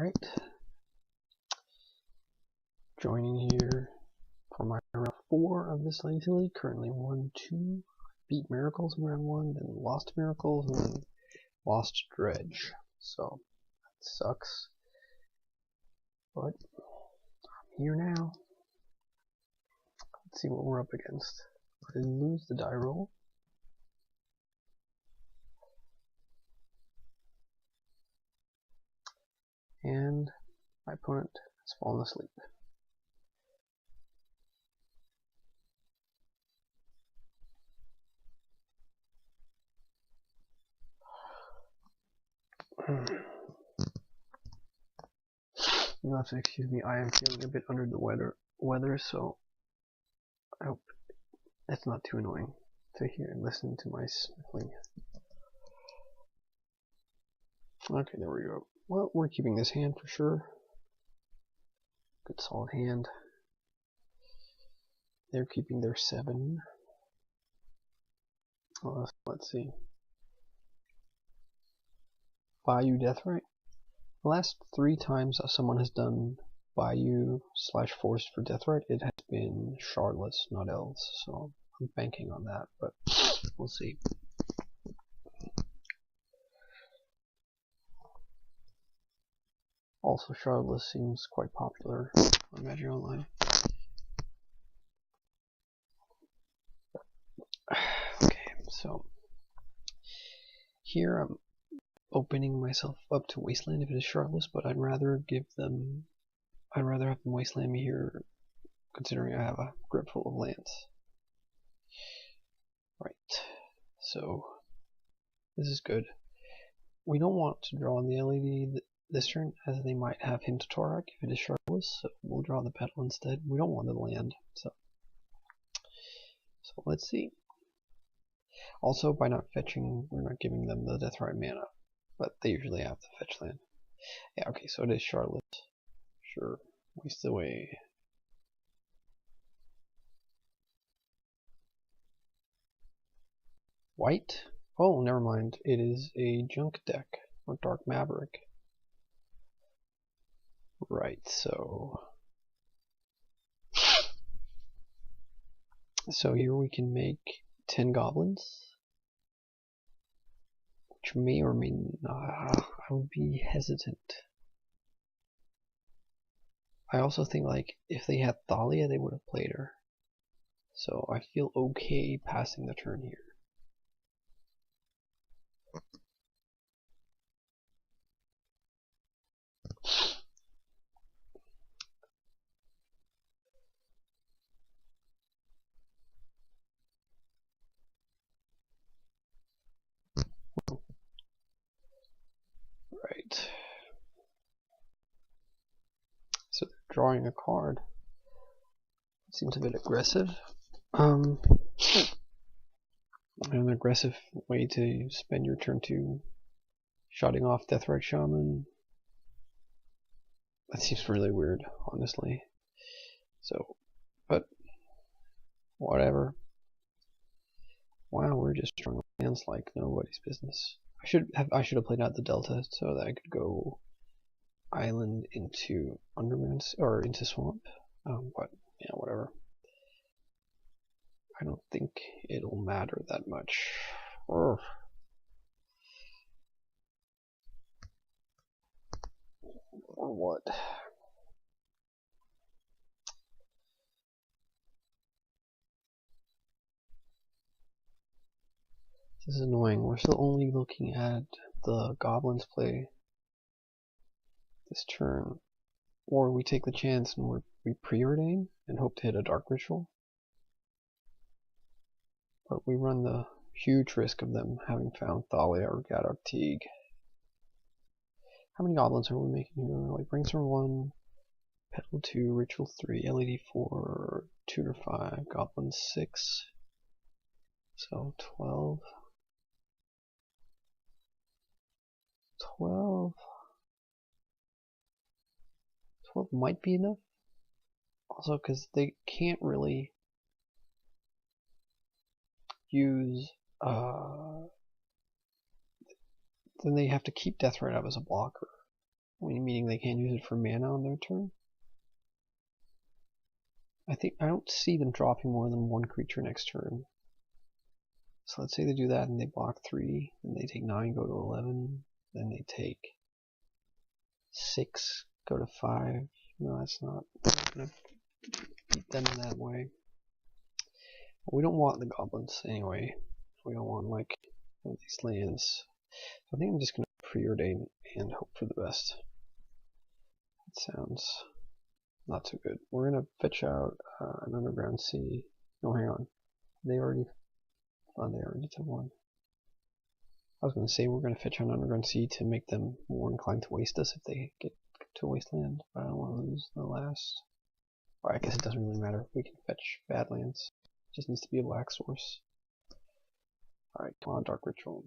Alright, joining here for my round 4 of this Lazy League. Currently 1-2. Beat Miracles in round 1, then lost Miracles, and then lost Dredge. So, that sucks. But, I'm here now. Let's see what we're up against. I didn't lose the die roll. And my opponent has fallen asleep. You'll have to excuse me, I am feeling a bit under the weather, so I hope it's not too annoying to hear and listen to my sniffling. Okay, there we go. Well, we're keeping this hand for sure. Good solid hand. They're keeping their 7. Let's see. Bayou Deathrite. The last 3 times someone has done Bayou / Force for Deathrite, it has been Shardless, not Elves, so I'm banking on that, but we'll see. Also, Shardless seems quite popular on Magic Online. Okay, so here I'm opening myself up to Wasteland if it is Shardless, but I'd rather have them Wasteland me here, considering I have a grip full of lands. Right, so this is good. We don't want to draw on the LED this turn, as they might have Hint to Torak if it is Shardless, so we'll draw the Petal instead. We don't want the land, so let's see. Also, by not fetching, we're not giving them the Deathrite mana, but they usually have the fetch land. Yeah, okay, so it is Shardless. Sure, waste away. White? Oh, never mind. It is a junk deck, or Dark Maverick. Right, so here we can make 10 goblins, which may or may not. I would be hesitant. I also think, like, if they had Thalia, they would have played her. So I feel okay passing the turn here. Right. So they're drawing a card. Seems a bit aggressive. An aggressive way to spend your turn to shutting off Deathrite Shaman. That seems really weird, honestly. So, but whatever. Wow, we're just drawing lands like nobody's business. I should have played out the Delta so that I could go island into Undermans or into Swamp. But yeah, whatever. I don't think it'll matter that much. Or what? This is annoying. We're still only looking at the goblins play this turn. Or we take the chance and we preordain and hope to hit a Dark Ritual. But we run the huge risk of them having found Thalia or Gadok Teague. How many goblins are we making here? Like Brainstorm 1, Petal 2, Ritual 3, LED 4, Tutor 5, Goblin 6. So 12. 12 might be enough. Also, because they can't really use, then they have to keep Deathrite up as a blocker. Meaning they can't use it for mana on their turn. I don't see them dropping more than one creature next turn. So let's say they do that and they block 3, then they take 9, go to 11, then they take 6, go to 5. No, that's not gonna beat them in that way. We don't want the goblins anyway. We don't want like one of these lands. I think I'm just gonna preordain and hope for the best. That sounds not so good. We're gonna fetch out an underground sea. No, hang on. They already took one. I was gonna say we're gonna fetch out an underground sea to make them more inclined to waste us if they get to a wasteland, but I don't want to lose the last. Or I guess it doesn't really matter. We can fetch bad lands. It just needs to be a black source. Alright, come on, Dark Ritual.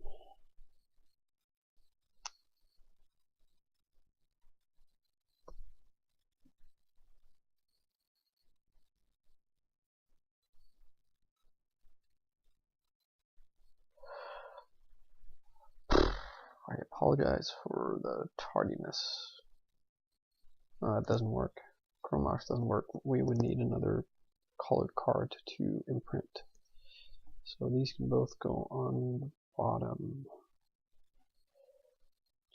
I apologize for the tardiness. It doesn't work. Chromox doesn't work. We would need another colored card to imprint. So these can both go on the bottom.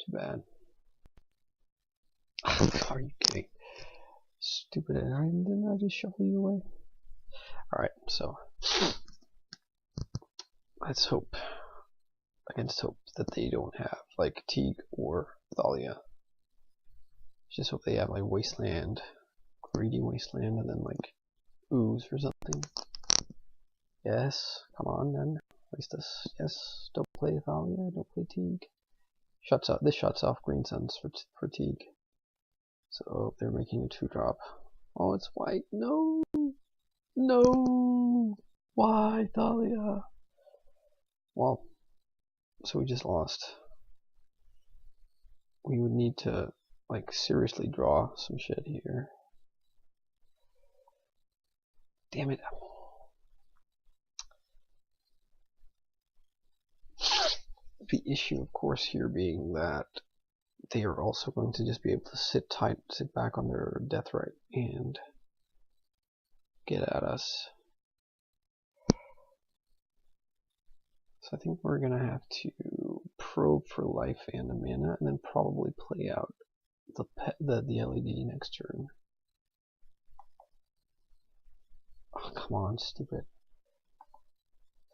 Too bad. Are you kidding? Stupid. Didn't I just shuffle you away? Alright, so let's hope against hope that they don't have like Teague or Thalia. Just hope they have like Wasteland, Greedy Wasteland, and then like Ooze or something. Yes, come on then. Waste us. Yes, don't play Thalia, don't play Teague. This shuts off Green Suns for Teague. So they're making a 2-drop. Oh, it's white. No! No! Why, Thalia? Well, so we just lost. We would need to, like, seriously draw some shit here. Damn it. The issue, of course, here being that they are also going to just be able to sit back on their death right and get at us. So I think we're gonna have to probe for life and a mana, and then probably play out the LED next turn. Oh, come on, stupid.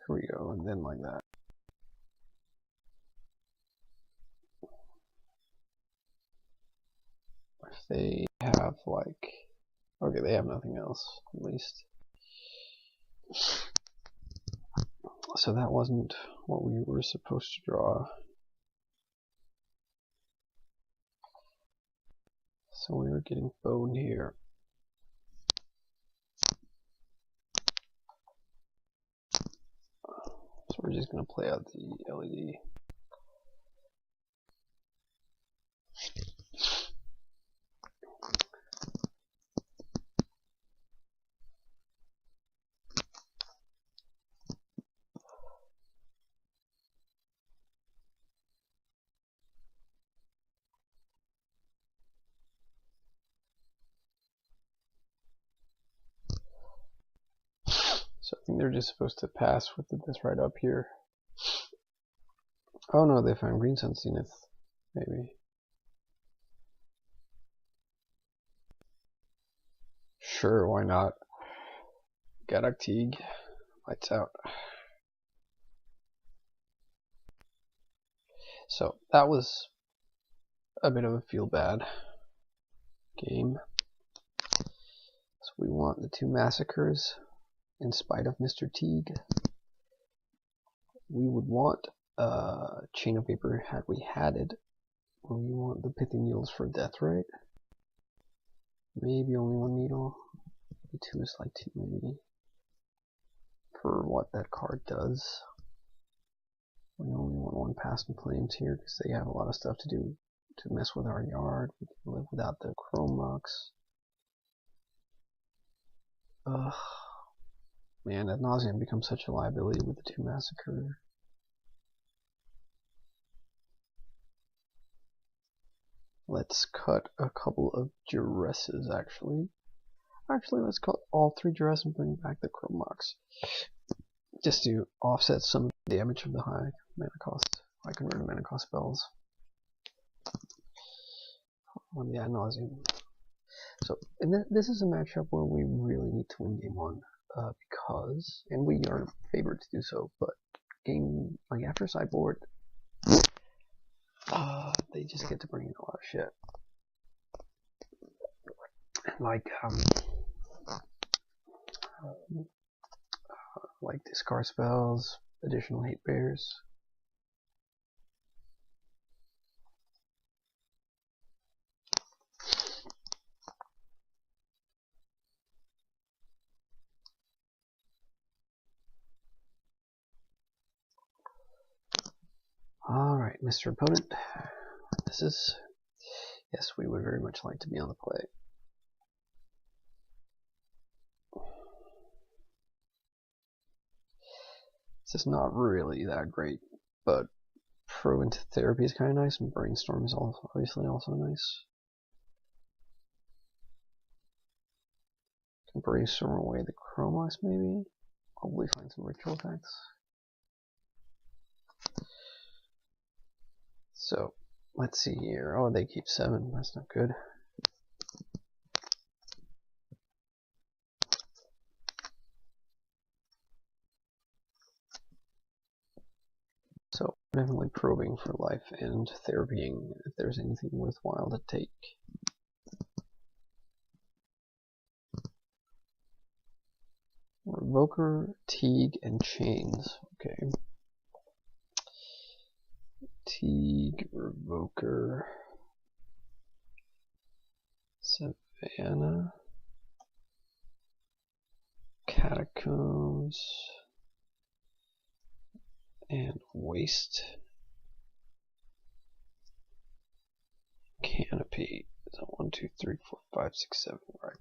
Here we go, and then like that. If they have like, okay, they have nothing else, at least. So that wasn't what we were supposed to draw. So we were getting boned here. So we're just going to play out the LED. So I think they're just supposed to pass with this right up here. Oh no, they found Green Sun Zenith, maybe. Sure, why not? Gadak Teague, lights out. So that was a bit of a feel bad game. So we want the 2 massacres. In spite of Mr. Teague, we would want Chain of Vapor had we had it. We want the Pithy Needles for death, right? Maybe only 1 needle. Maybe 2 is like 2, maybe. For what that card does. We only want 1 Past in Flames here because they have a lot of stuff to do to mess with our yard. We can live without the Chromux. Ugh. Man, Ad Nauseam becomes such a liability with the 2 Massacre. let's cut a couple of duresses, actually. Actually, let's cut all 3 duress and bring back the Chromox. Just to offset some damage from the high mana cost. I convert mana cost spells on the ad nauseam. So, and this is a matchup where we really need to win game 1. Because, and we are favored to do so, but game, like after sideboard, they just get to bring in a lot of shit. Like discard spells, additional hate bears. Alright, Mr. Opponent. This is... Yes, we would very much like to be on the play. This is not really that great, but Pro into Therapy is kind of nice, and Brainstorm is also, obviously also nice. Can Brainstorm away the Chromox, maybe? Probably find some ritual effects. So, let's see here. Oh, they keep 7. That's not good. So, definitely probing for life and therapying if there's anything worthwhile to take. Revoker, Teague, and Chains. Okay. Teague, Revoker, Savannah, Catacombs, and Waste. Canopy. So 1, 2, 3, 4, 5, 6, 7. Right.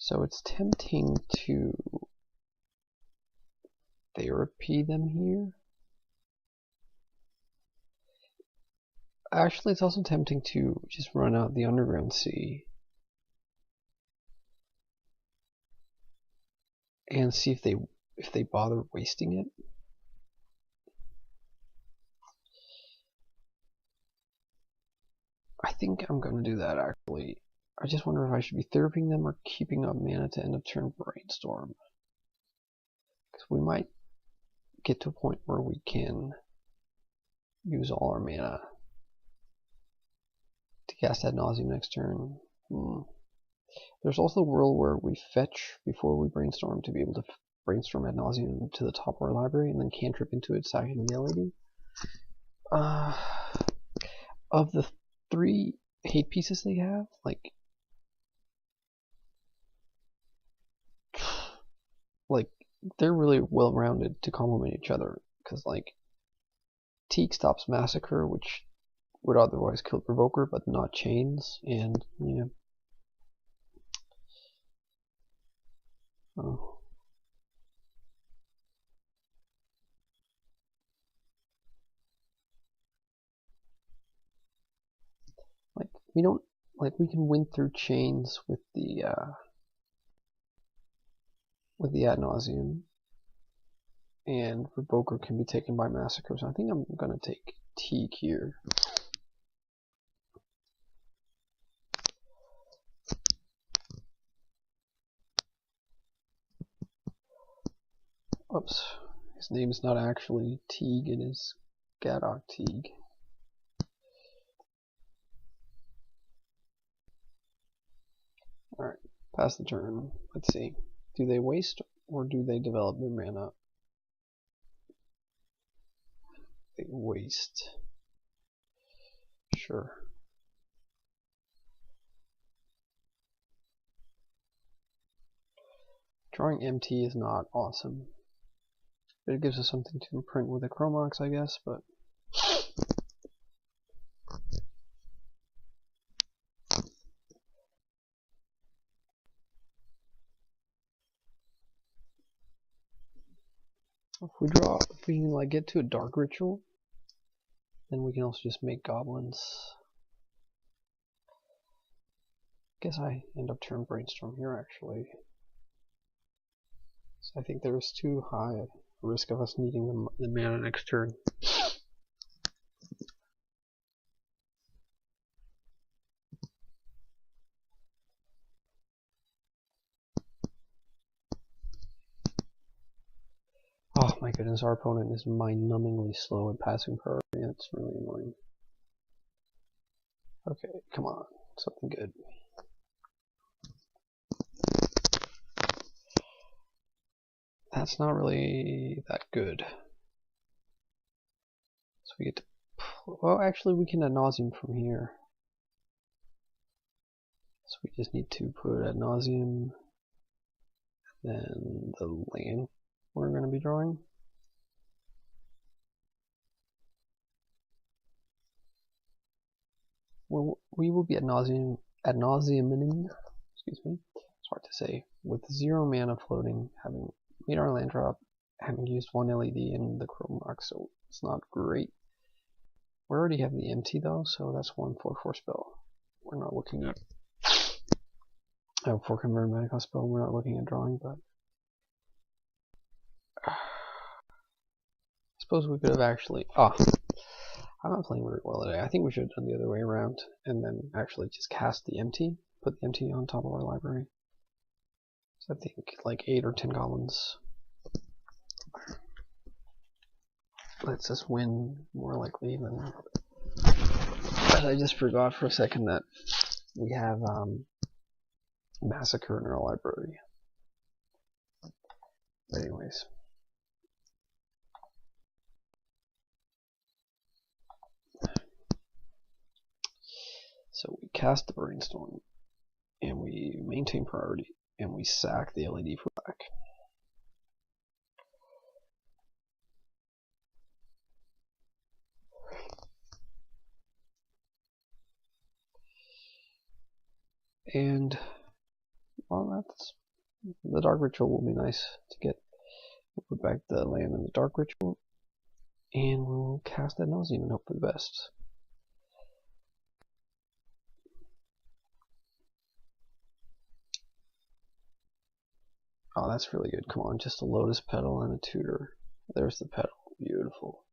So it's tempting to therapy them here. Actually, it's also tempting to just run out the Underground Sea and see if they bother wasting it. I think I'm going to do that, actually. I just wonder if I should be therapying them or keeping up mana to end of turn Brainstorm. Because we might get to a point where we can use all our mana to cast Ad Nauseam next turn. There's also a world where we fetch before we Brainstorm to be able to Brainstorm Ad Nauseam to the top of our library and then cantrip into it, sacking the lady. Of the 3 hate pieces they have, like they're really well rounded to complement each other, because Teak stops Massacre, which would otherwise kill Provoker, but not Chains, and yeah. Oh. We don't we can win through Chains with the Ad Nauseam, and Provoker can be taken by Massacre. So I think I'm gonna take Teak here. Oops, his name is not actually Teague, it is Gadok Teague. Alright, pass the turn. Let's see. Do they waste or do they develop their mana? They waste. Sure. Drawing MT is not awesome. But it gives us something to imprint with a Chromox, I guess, but if we can like get to a dark ritual, then we can also just make goblins. Guess I end up turning brainstorm here actually. So I think there's too high a risk of us needing the mana next turn. Oh my goodness, our opponent is mind-numbingly slow at passing priority. That's really annoying. Okay, come on, something good. That's not really that good. So we get to, well, actually we can ad nauseam from here. So we just need to put ad nauseam, then the land we're going to be drawing. Well, we will be ad nauseaming, excuse me, it's hard to say, with 0 mana floating, having made our land drop, having used 1 LED in the chrome rock, so it's not great. We already have the MT though, so that's 1/4/4 spell. We're not looking at 4 converted mana cost spell. We're not looking at drawing, but I suppose we could have actually. I'm not playing very well today. I think we should have done the other way around, and then actually just cast the MT, put the MT on top of our library. So I think like 8 or 10 goblins lets us win more likely than. But I just forgot for a second that we have Massacre in our library. But anyways. So we cast the Brainstorm, and we maintain priority, and we sack the LED for black. And, well, that's the Dark Ritual will be nice to get. We'll put back the land in the Dark Ritual, and we'll cast ad nauseam and hope for the best. Oh, that's really good. Come on, just a Lotus Petal and a Tutor. There's the Petal. Beautiful.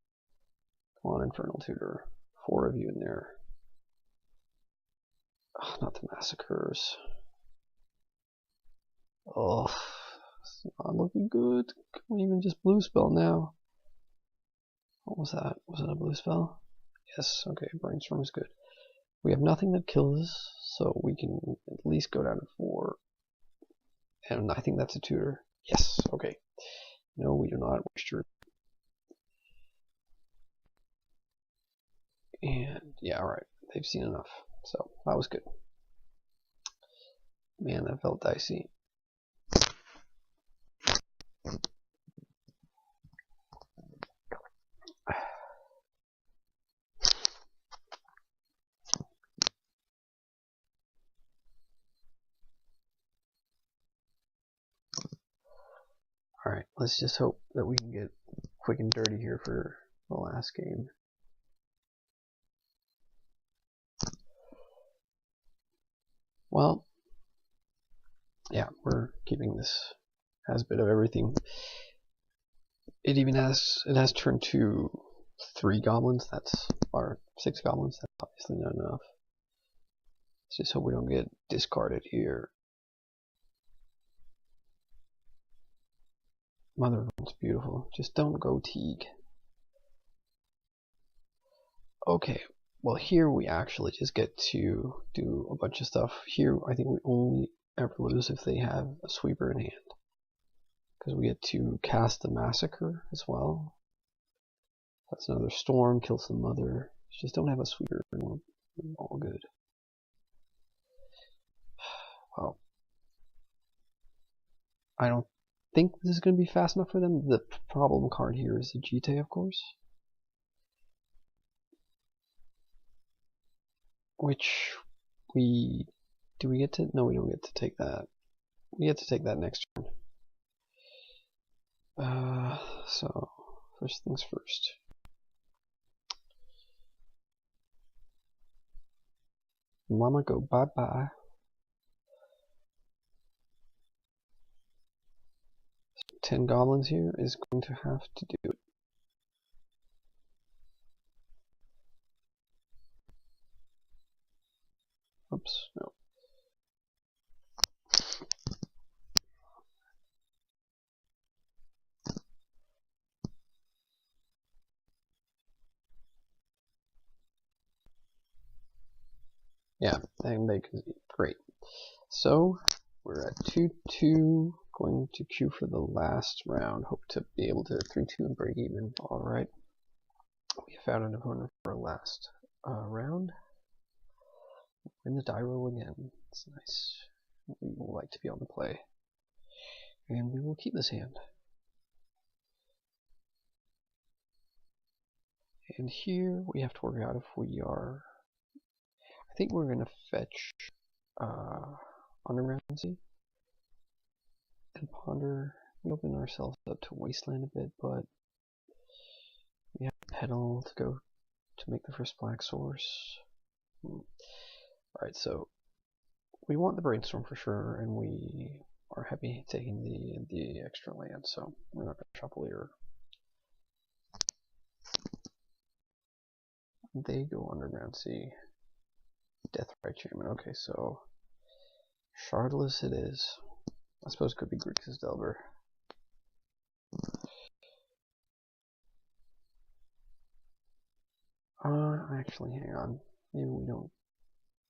Come on, Infernal Tutor. 4 of you in there. Oh, not the Massacres. Oh, it's not looking good. Can we even just blue spell now? What was that? Was it a blue spell? Yes, okay, Brainstorm is good. We have nothing that kills, so we can at least go down to 4. And I think that's a Tutor. Yes, okay. No, we do not wish to. And, yeah, alright. They've seen enough. So, that was good. Man, that felt dicey. Alright, let's just hope that we can get quick and dirty here for the last game. Well, yeah, we're keeping this. Has a bit of everything. It even has turned to 3 goblins. Or 6 goblins. That's obviously not enough. Let's just hope we don't get discarded here. Mother of Rune's beautiful. Just don't go Teague. Okay, well here we actually just get to do a bunch of stuff. Here I think we only ever lose if they have a sweeper in hand. Because we get to cast the Massacre as well. That's another storm, kills the mother. Just don't have a sweeper and we're all good. Well, I don't think this is going to be fast enough for them. The problem card here is the Jite, of course. Which do we get to? No, we don't get to take that. We get to take that next turn. So first things first. Mama go bye-bye. 10 goblins here is going to have to do it. Oops, no. Yeah, and they can see. Great. So we're at 2-2, going to queue for the last round. Hope to be able to 3-2 and break even. Alright. We found an opponent for our last round. We're in the die roll again. It's nice. We will like to be on the play. And we will keep this hand. And here we have to work out if we are... I think we're going to fetch Undergroundsy and Ponder. We open ourselves up to Wasteland a bit, but we have a pedal to go to make the first black source. Alright, so we want the Brainstorm for sure, and we are happy taking the extra land, so we're not going to shuffle here. They go Undergroundsy. Deathrite Chairman. Okay, so Shardless it is. I suppose it could be Grixis Delver. Actually, hang on. Maybe we don't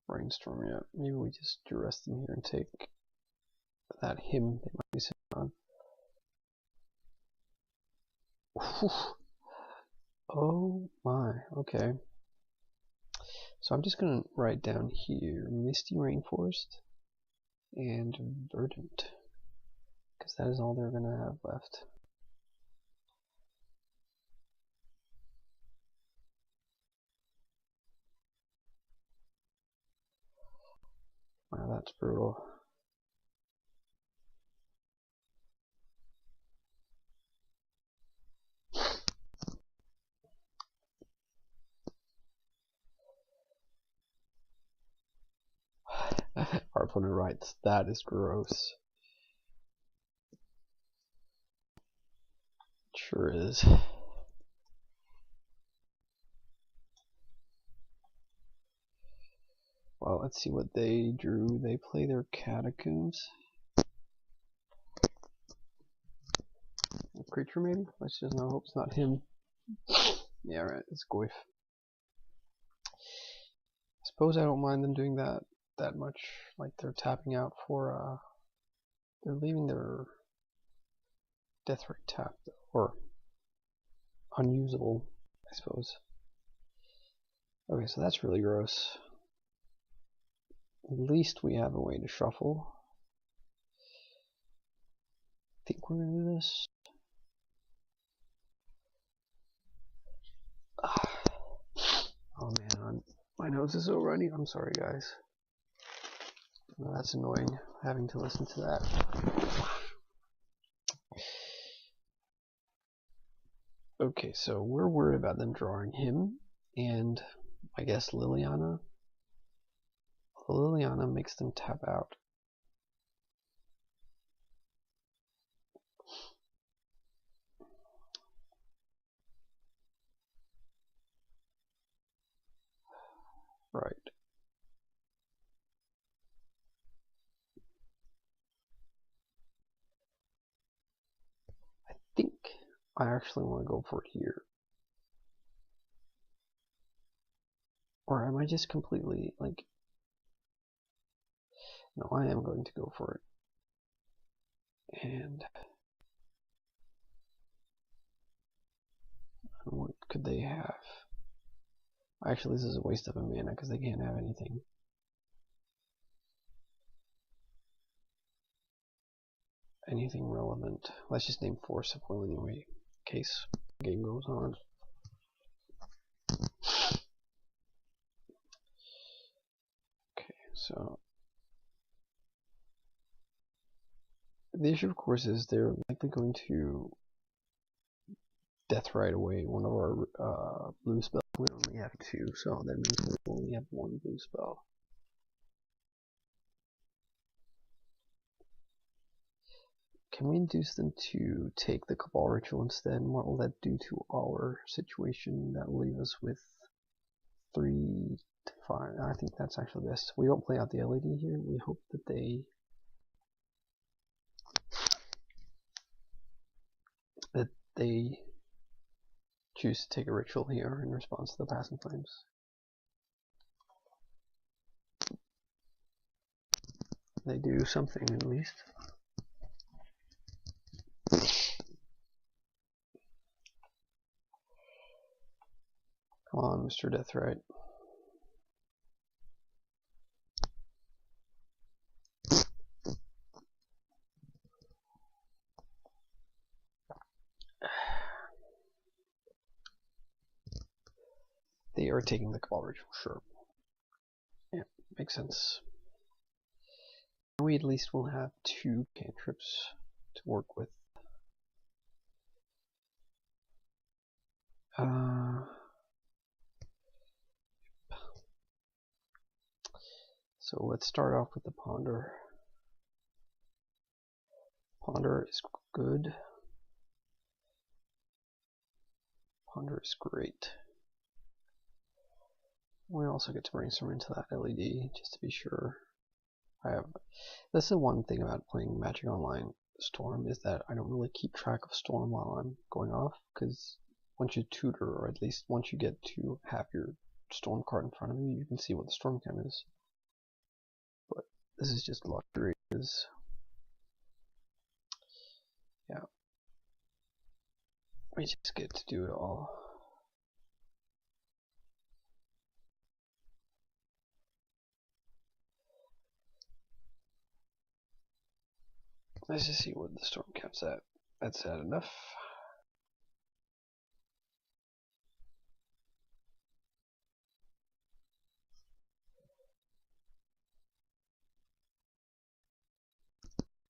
Brainstorm yet. Maybe we just duress them here and take that hymn they might be sitting on. Whew. Oh my, okay. So I'm just going to write down here Misty Rainforest and Verdant, because that is all they're going to have left. Wow, that's brutal. Our opponent writes, that is gross. Sure is. Well, let's see what they drew. They play their Catacombs. A creature maybe? Let's just know. Hope it's not him. Yeah, right, it's Goyf. I suppose I don't mind them doing that much. Like they're tapping out for they're leaving their Deathrite tapped or unusable, I suppose. Okay, so that's really gross. At least we have a way to shuffle. I think we're gonna do this. Oh man, my nose is so runny. I'm sorry, guys. No, that's annoying, having to listen to that. Okay, so we're worried about them drawing him, and I guess Liliana. Liliana makes them tap out. Right. I think I actually want to go for it here. Or am I just completely, like... No, I am going to go for it. And... what could they have? Actually, this is a waste of a mana, because they can't have anything. Anything relevant. Let's just name 4 simple anyway, in case the game goes on. Okay, so the issue, of course, is they're likely going to death right away one of our blue spells. We only have 2, so that means we only have 1 blue spell. Can we induce them to take the Cabal Ritual instead? And what will that do to our situation? That will leave us with 3 to 5. I think that's actually best. We don't play out the LED here. We hope that they choose to take a ritual here in response to the Passing Flames. They do something at least. Come on, Mr. Deathrite. They are taking the Cabal Ritual, sure. Yeah, makes sense. We at least will have 2 cantrips to work with. So let's start off with the Ponder. Ponder is good. Ponder is great. We also get to brainstorm into that LED just to be sure. This is one thing about playing Magic Online Storm, is that I don't really keep track of Storm while I'm going off, because once you tutor, or at least once you get to have your Storm card in front of you, you can see what the Storm count is. But this is just luxury. Yeah, we just get to do it all. Let's just see what the Storm count's at. That's sad enough.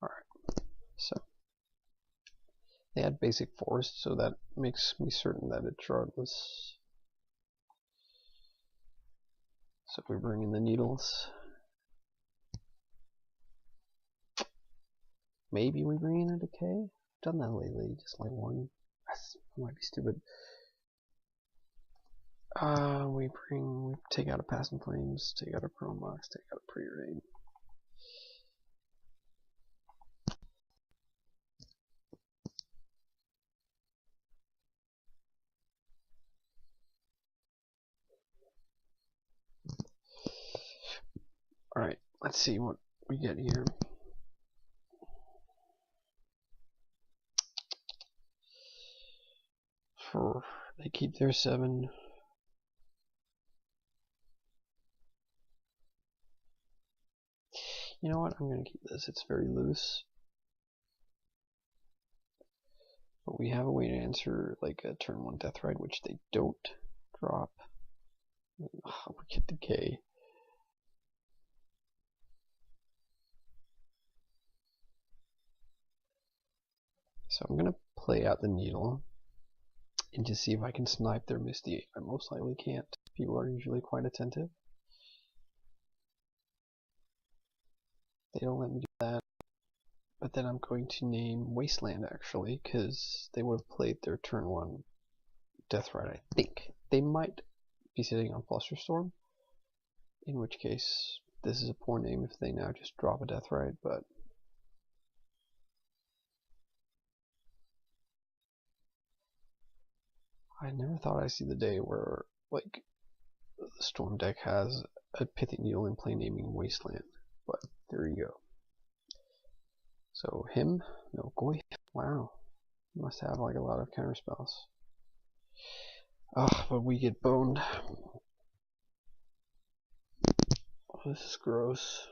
Alright, so they had basic forest, so that makes me certain that it's Shardless. So we bring in the needles. Maybe we bring in a decay? I've done that lately, just like one. That might be stupid. We take out a Passing Flames, take out a Chromox, take out a Preordain. Alright, let's see what we get here. They keep their 7. You know what? I'm going to keep this. It's very loose. But we have a way to answer like a turn 1 Deathrite, which they don't drop. Oh, we get decay. So I'm going to play out the needle and just see if I can snipe their Misty. I most likely can't. People are usually quite attentive. They don't let me do that. But then I'm going to name Wasteland, actually, because they would have played their turn 1 Deathrite, I think. They might be sitting on Flusterstorm, in which case this is a poor name if they now just drop a Deathrite, but I never thought I'd see the day where, like, the Storm deck has a Pithing Needle in play naming Wasteland, but there you go. So him, no Goy. Wow, he must have like a lot of counter spells. Ugh, but we get boned. Oh, this is gross.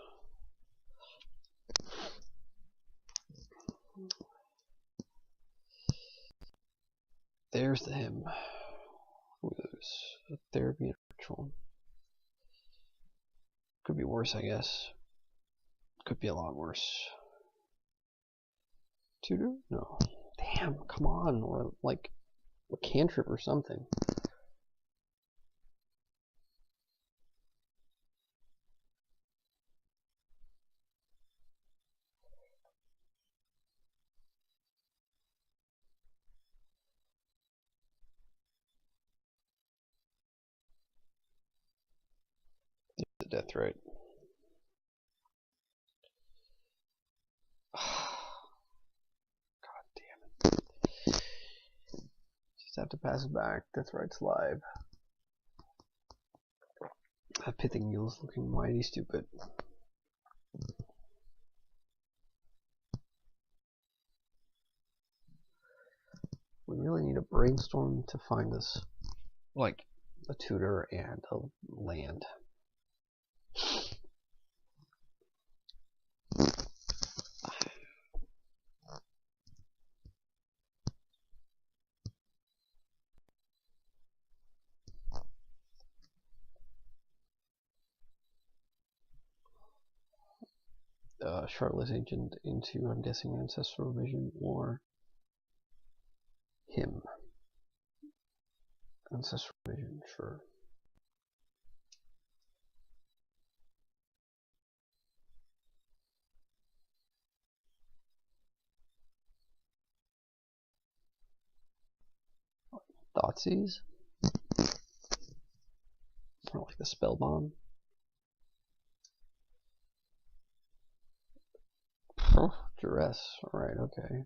There's the him. There's a therapy and ritual. Could be worse, I guess. Could be a lot worse. Tutor? No. Damn, come on. Or like a cantrip or something. The death rate. God damn it. Just have to pass it back. Death rate's live. That pithing mule's looking mighty stupid. We really need a brainstorm to find us, like, a tutor and a land. Shardless agent into, I'm guessing, ancestral vision or him. Ancestral vision, sure. Thoughtseize? Or like the spell bomb. Duress. Alright, okay.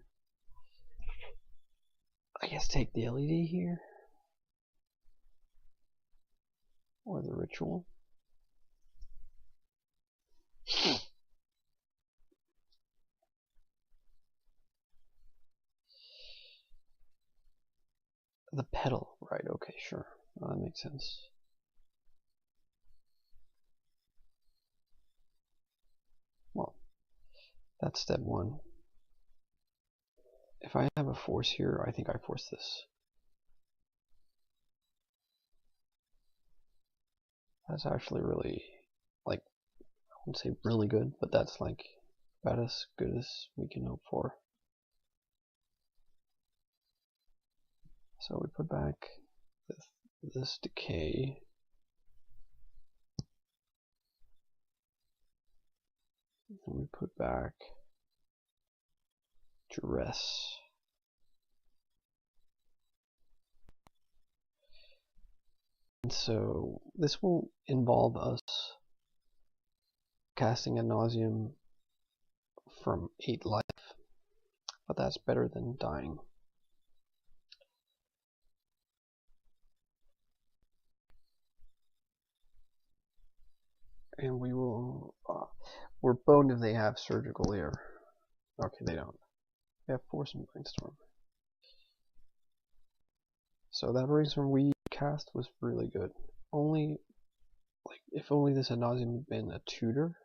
I guess take the LED here. Or the ritual. The pedal. Right, okay, sure. That makes sense. Well, that's step one. If I have a force here, I think I force this. That's actually really, like, I wouldn't say really good, but that's like about as good as we can hope for. So we put back this decay. And we put back duress. And so this will involve us casting ad nauseam from 8 life, but that's better than dying. And we will, we're boned if they have surgical here. Okay, they don't. They have force and brainstorm. So that brainstorm we cast was really good. Only, like, if only this ad nauseam had been a tutor,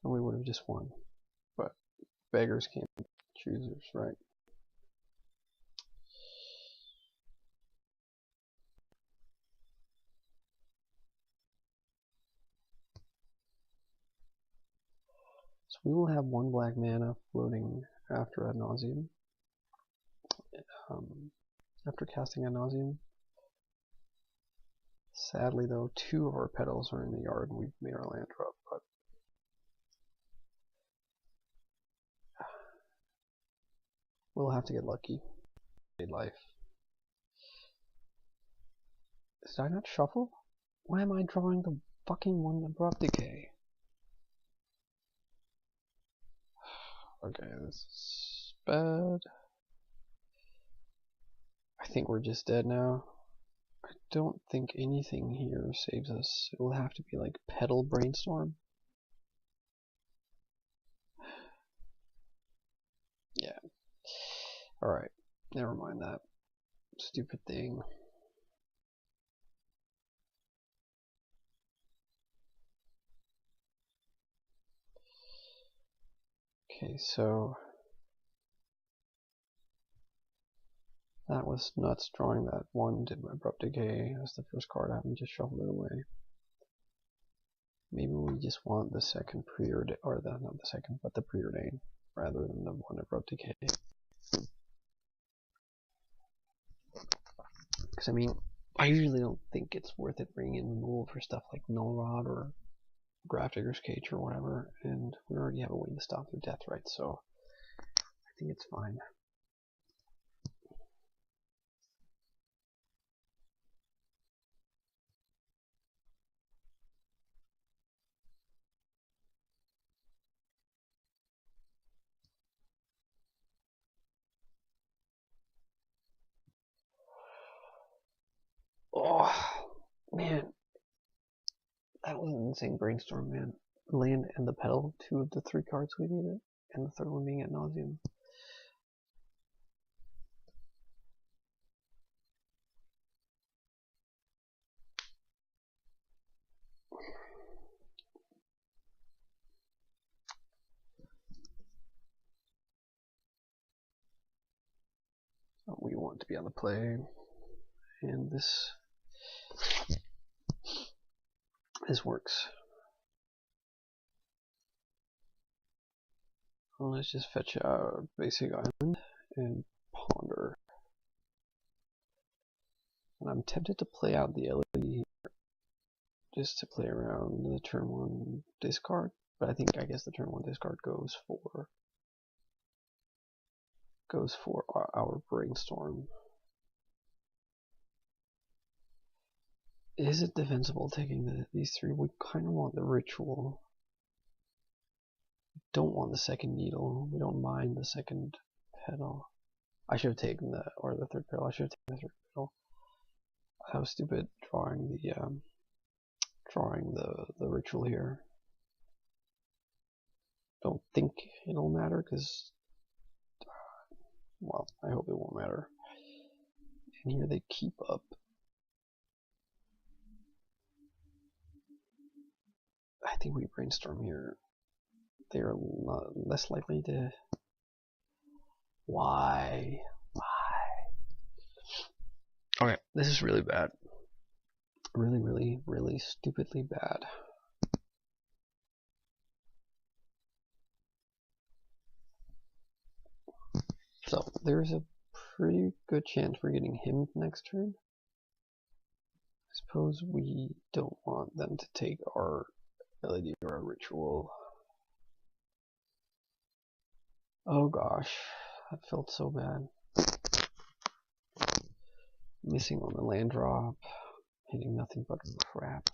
then we would have just won. But beggars can't be choosers, right? So we will have 1 black mana floating after ad nauseam. After casting ad nauseam. Sadly, though, 2 of our petals are in the yard and we've made our land drop. But we'll have to get lucky. Life. Did I not shuffle? Why am I drawing the fucking 1 abrupt decay? Okay, this is bad. I think we're just dead now. I don't think anything here saves us. It will have to be like petal brainstorm. Yeah. Alright. Never mind that stupid thing. Okay, so that was nuts drawing that 1, did my abrupt decay. That's the first card, I haven't just shuffled it away. Maybe we just want the second preordain, or not the second, but the preordain, rather than the 1 abrupt decay. Because I mean, I usually don't think it's worth it bringing in removal for stuff like Null Rod or Grafdigger's Cage or whatever, and we already have a way to stop their death, right? So I think it's fine. Oh man, that was an insane brainstorm, man. Land and the pedal, 2 of the 3 cards we needed, and the third one being Ad Nauseam. We want to be on the play, and this works. Well, let's just fetch out basic island and ponder. And I'm tempted to play out the LED just to play around the turn 1 discard, but I guess the turn 1 discard goes for our brainstorm. Is it defensible taking these 3? We kind of want the ritual. We don't want the second needle. We don't mind the second pedal. I should have taken the third pedal. I should have taken the third pedal. I was stupid drawing the ritual here. Don't think it'll matter because, well, I hope it won't matter. And here they keep up. I think we brainstorm here. They are less likely to. Why? Okay, this is really bad. Really stupidly bad. So there's a pretty good chance we're getting him next turn. I suppose we don't want them to take our LED or our ritual. Oh gosh, that felt so bad. Missing on the land drop, hitting nothing but crap.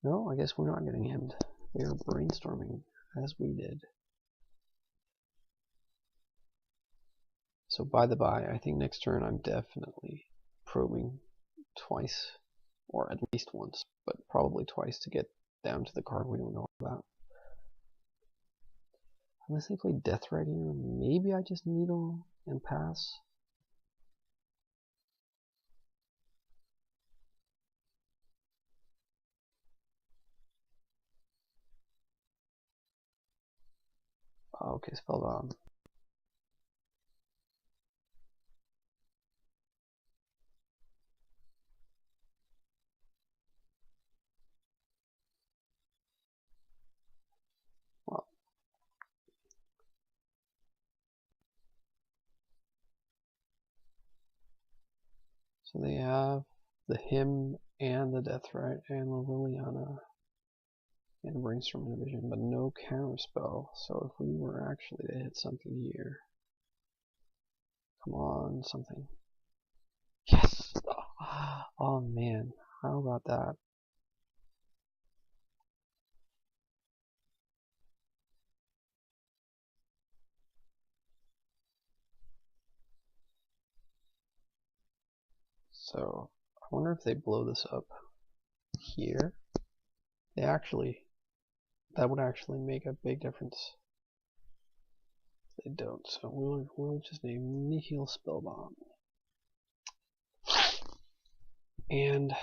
No, I guess we're not getting hemmed. They are brainstorming as we did. So by the by, I think next turn I'm definitely probing twice, or at least once, but probably twice to get down to the card we don't know about. Unless they play Death right here, maybe I just needle and pass. Oh, okay, Spellbound. Well, so they have the Hymn and the Death Right and the Liliana and Brainstorm Division, but no counterspell. So if we were actually to hit something here, come on, something. Yes! Oh man, how about that? So I wonder if they blow this up here. That would actually make a big difference. They don't, so we'll just name Nihil Spellbomb. And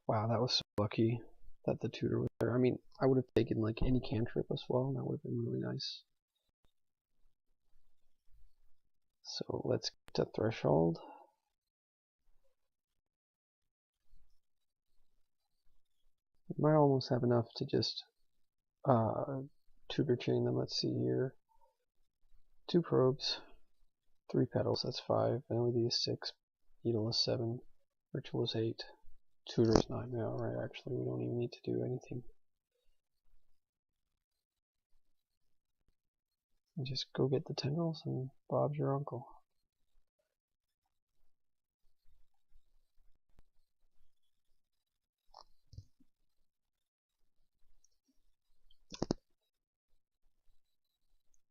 Wow, that was so lucky that the tutor was there. I mean, I would have taken like any cantrip as well, and that would have been really nice. So let's get to threshold. We might almost have enough to just tutor chain them. Let's see here. 2 probes, 3 petals, that's 5, LED is 6, needle is 7, ritual is 8, tutor is 9 now, right? Actually, we don't even need to do anything. And just go get the tendrils and Bob's your uncle.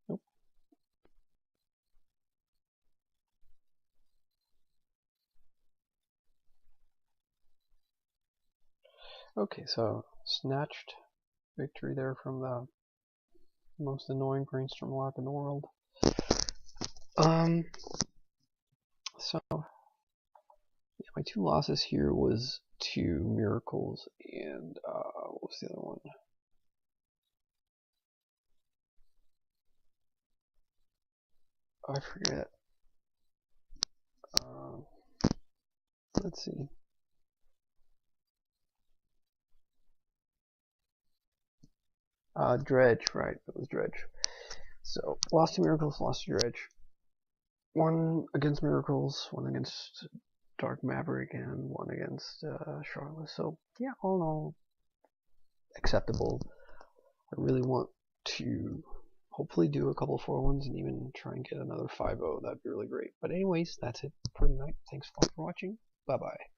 Nope. Okay, so snatched victory there from the most annoying brainstorm lock in the world. So yeah, my 2 losses here was to miracles and what was the other one? I forget. Let's see. Dredge, right? It was Dredge. So lost to miracles, lost to Dredge. 1 against miracles, 1 against Dark Maverick, and 1 against Shardless. So yeah, all in all, acceptable. I really want to hopefully do a couple 4-1s and even try and get another 5-0. That'd be really great. But anyways, that's it for tonight. Thanks a lot for watching. Bye bye.